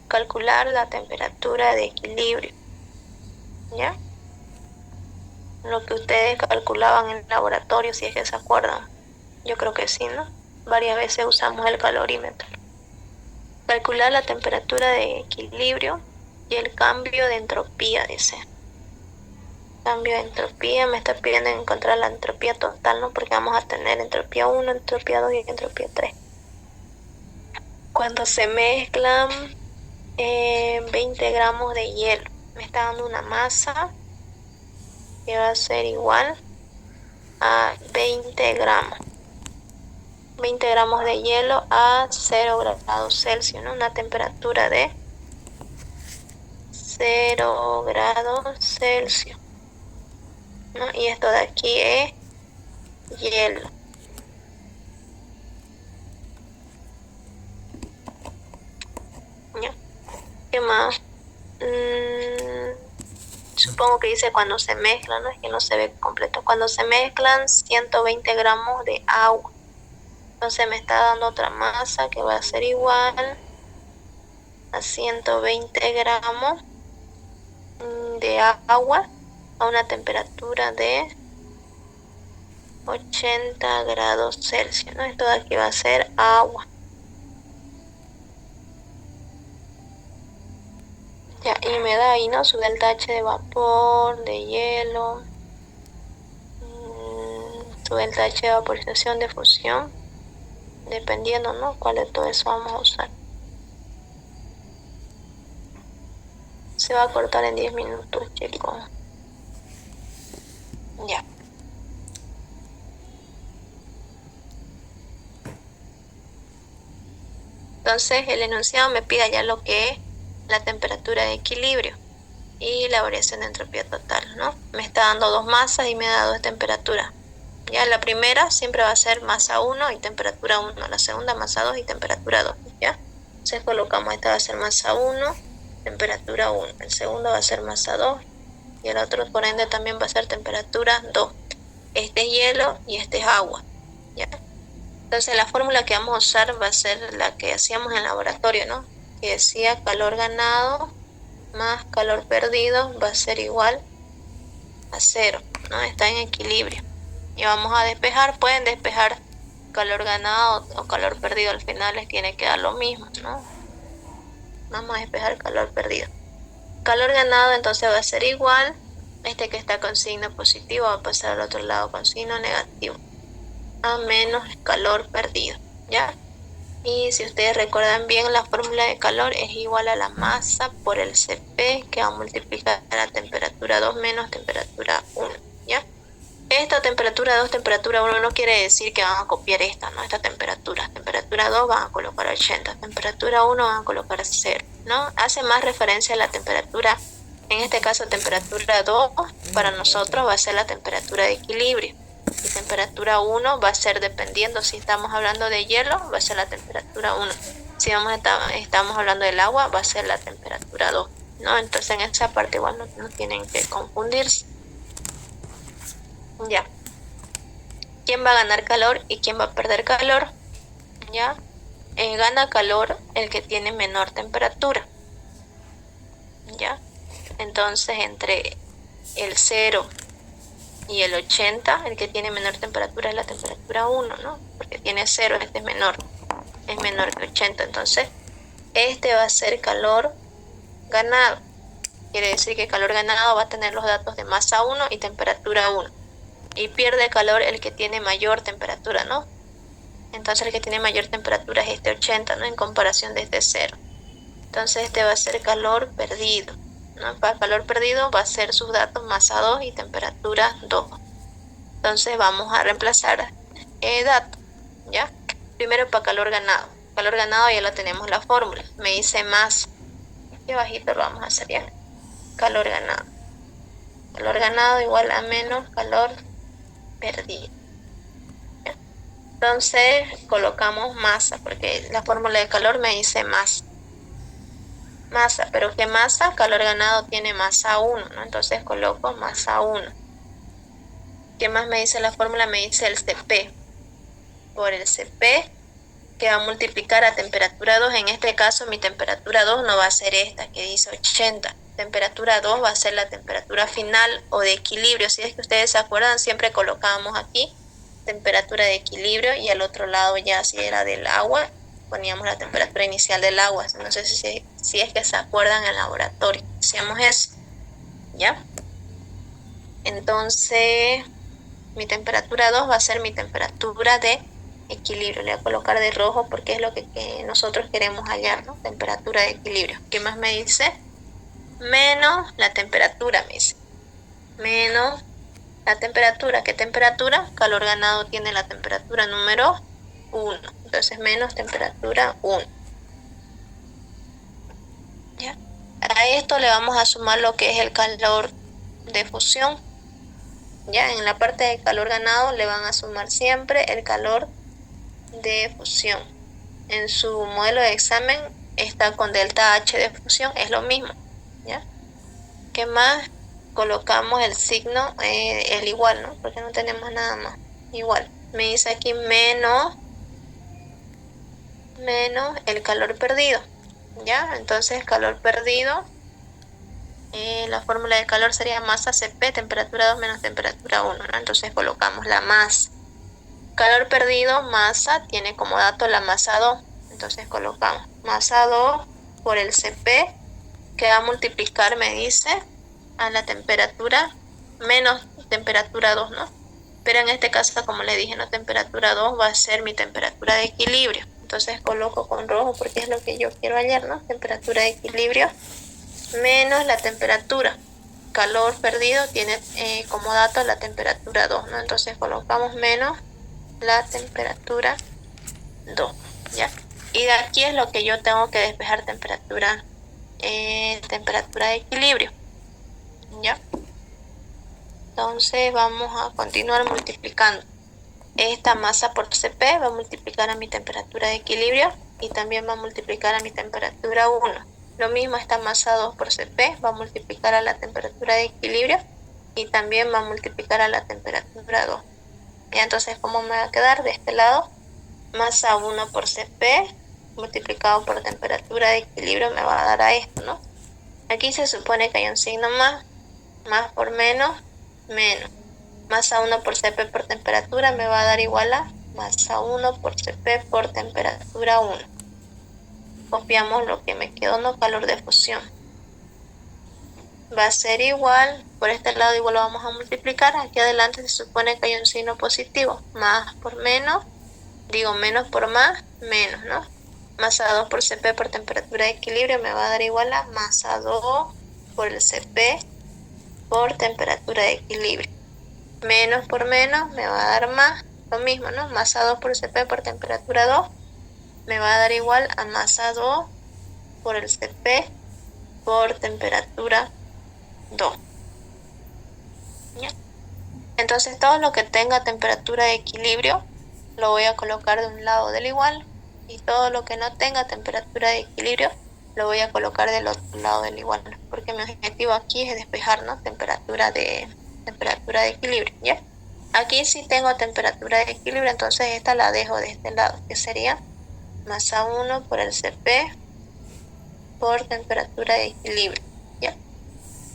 calcular la temperatura de equilibrio, ¿ya? Lo que ustedes calculaban en el laboratorio, si es que se acuerdan. Yo creo que sí, ¿no? Varias veces usamos el calorímetro. Calcular la temperatura de equilibrio y el cambio de entropía, dice. Cambio de entropía, me está pidiendo encontrar la entropía total, ¿no? Porque vamos a tener entropía 1, entropía 2 y entropía 3. Cuando se mezclan 20 gramos de hielo, me está dando una masa que va a ser igual a 20 gramos. 20 gramos de hielo a 0 grados Celsius, ¿no? Una temperatura de 0 grados Celsius, ¿no? Y esto de aquí es hielo. ¿Ya? ¿Qué más? Supongo que dice cuando se mezclan, ¿no? Es que no se ve completo. Cuando se mezclan 120 gramos de agua. Entonces me está dando otra masa que va a ser igual a 120 gramos de agua a una temperatura de 80 grados Celsius, ¿no? Esto de aquí va a ser agua. Ya, y me da ahí, ¿no? Su delta H de vapor, de hielo, su delta H de vaporización, de fusión, dependiendo, ¿no? ¿Cuál de todo eso vamos a usar? Se va a cortar en 10 minutos, chicos. Ya. Entonces el enunciado me pide ya lo que es la temperatura de equilibrio y la variación de entropía total, ¿no? Me está dando dos masas y me da dos temperaturas. Ya la primera siempre va a ser masa 1 y temperatura 1, la segunda masa 2 y temperatura 2, ¿ya? Entonces colocamos, esta va a ser masa 1, temperatura 1, el segundo va a ser masa 2 y el otro por ende también va a ser temperatura 2. Este es hielo y este es agua, ¿ya? Entonces la fórmula que vamos a usar va a ser la que hacíamos en el laboratorio, ¿no? Que decía calor ganado más calor perdido va a ser igual a 0, ¿no? Está en equilibrio. Y vamos a despejar, pueden despejar calor ganado o calor perdido, al final les tiene que dar lo mismo, ¿no? Vamos a despejar calor perdido. Calor ganado entonces va a ser igual, este que está con signo positivo va a pasar al otro lado con signo negativo, a menos calor perdido, ¿ya? Y si ustedes recuerdan bien, la fórmula de calor es igual a la masa por el Cp, que va a multiplicar la temperatura 2 menos temperatura 1, ¿ya? Esta temperatura 2, temperatura 1 no quiere decir que van a copiar esta, ¿no? Esta temperatura. Temperatura 2 van a colocar 80, temperatura 1 van a colocar 0, ¿no? Hace más referencia a la temperatura, en este caso temperatura 2, para nosotros va a ser la temperatura de equilibrio. Y temperatura 1 va a ser, dependiendo si estamos hablando de hielo, va a ser la temperatura 1. Si estamos hablando del agua, va a ser la temperatura 2, ¿no? Entonces en esa parte igual no tienen que confundirse. Ya. ¿Quién va a ganar calor y quién va a perder calor? ¿Ya? Gana calor el que tiene menor temperatura. ¿Ya? Entonces entre el 0 y el 80, el que tiene menor temperatura es la temperatura 1, ¿no? Porque tiene 0, este es menor que 80. Entonces, este va a ser calor ganado. Quiere decir que calor ganado va a tener los datos de masa 1 y temperatura 1. Y pierde calor el que tiene mayor temperatura, ¿no? Entonces el que tiene mayor temperatura es este 80, ¿no? En comparación de este 0. Entonces este va a ser calor perdido, ¿no? Para calor perdido va a ser sus datos masa 2 y temperatura 2. Entonces vamos a reemplazar datos, ¿ya? Primero para calor ganado. Calor ganado ya lo tenemos la fórmula. Me dice más. Aquí abajito lo vamos a hacer ya. Calor ganado. Calor ganado igual a menos calor perdido. ¿Ya? Entonces colocamos masa, porque la fórmula de calor me dice más. Masa, pero ¿qué masa? Calor ganado tiene masa 1, ¿no? Entonces coloco masa 1. ¿Qué más me dice la fórmula? Me dice el Cp. Por el Cp que va a multiplicar a temperatura 2. En este caso mi temperatura 2 no va a ser esta que dice 80. Temperatura 2 va a ser la temperatura final o de equilibrio. Si es que ustedes se acuerdan, siempre colocábamos aquí temperatura de equilibrio y al otro lado ya si era del agua, poníamos la temperatura inicial del agua. No sé si es que se acuerdan en el laboratorio. Hacíamos eso, ¿ya? Entonces, mi temperatura 2 va a ser mi temperatura de equilibrio. Le voy a colocar de rojo porque es lo que nosotros queremos hallar, ¿no? Temperatura de equilibrio. ¿Qué más me dice? Menos la temperatura, me dice. Menos la temperatura. ¿Qué temperatura? Calor ganado tiene la temperatura número 1. Entonces, menos temperatura 1. ¿Ya? A esto le vamos a sumar lo que es el calor de fusión. Ya, en la parte de calor ganado le van a sumar siempre el calor de fusión. En su modelo de examen está con delta H de fusión, es lo mismo, ¿ya? ¿Qué más? Colocamos el signo, el igual, ¿no? Porque no tenemos nada más. Igual. Me dice aquí menos el calor perdido, ¿ya? Entonces, calor perdido, la fórmula de calor sería masa Cp, temperatura 2 menos temperatura 1, ¿no? Entonces colocamos la masa. Calor perdido, masa, tiene como dato la masa 2. Entonces colocamos masa 2 por el Cp, que va a multiplicar, me dice, a la temperatura menos temperatura 2, ¿no? Pero en este caso, como le dije, la temperatura 2 va a ser mi temperatura de equilibrio. Entonces coloco con rojo porque es lo que yo quiero hallar, ¿no? Temperatura de equilibrio menos la temperatura. Calor perdido tiene como dato la temperatura 2, ¿no? Entonces colocamos menos la temperatura 2, ¿ya? Y de aquí es lo que yo tengo que despejar temperatura de equilibrio, ¿ya? Entonces vamos a continuar multiplicando. Esta masa por Cp va a multiplicar a mi temperatura de equilibrio y también va a multiplicar a mi temperatura 1. Lo mismo esta masa 2 por Cp va a multiplicar a la temperatura de equilibrio y también va a multiplicar a la temperatura 2. Y entonces, ¿cómo me va a quedar? De este lado, masa 1 por Cp multiplicado por temperatura de equilibrio me va a dar a esto, ¿no? Aquí se supone que hay un signo más por menos. Masa 1 por Cp por temperatura me va a dar igual a masa 1 por Cp por temperatura 1. Copiamos lo que me quedó, no calor de fusión. Va a ser igual, por este lado igual lo vamos a multiplicar. Aquí adelante se supone que hay un signo positivo. Más por menos, digo menos por más, menos, ¿no? Masa 2 por Cp por temperatura de equilibrio me va a dar igual a masa 2 por el Cp por temperatura de equilibrio. Menos por menos me va a dar más, lo mismo, ¿no? Masa 2 por Cp por temperatura 2 me va a dar igual a masa 2 por el Cp por temperatura 2. ¿Ya? Entonces todo lo que tenga temperatura de equilibrio lo voy a colocar de un lado del igual y todo lo que no tenga temperatura de equilibrio lo voy a colocar del otro lado del igual, porque mi objetivo aquí es despejar, ¿no? Temperatura de equilibrio, ¿ya? Aquí sí tengo temperatura de equilibrio, entonces esta la dejo de este lado, que sería masa 1 por el Cp por temperatura de equilibrio, ¿ya?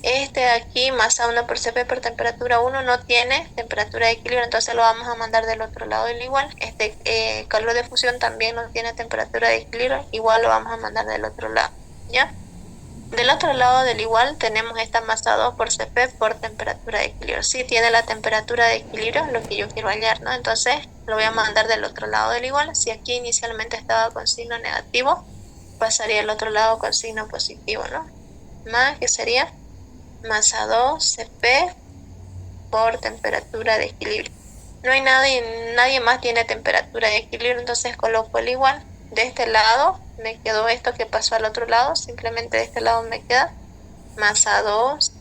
Este de aquí, masa 1 por Cp por temperatura 1, no tiene temperatura de equilibrio, entonces lo vamos a mandar del otro lado del igual. Este calor de fusión también no tiene temperatura de equilibrio, igual lo vamos a mandar del otro lado, ¿ya? Del otro lado del igual tenemos esta masa 2 por Cp por temperatura de equilibrio. Sí tiene la temperatura de equilibrio, lo que yo quiero hallar, ¿no? Entonces lo voy a mandar del otro lado del igual. Si aquí inicialmente estaba con signo negativo, pasaría al otro lado con signo positivo, ¿no? Más que sería masa 2 Cp por temperatura de equilibrio. No hay nadie más tiene temperatura de equilibrio, entonces coloco el igual. De este lado me quedó esto que pasó al otro lado, simplemente de este lado me queda masa 2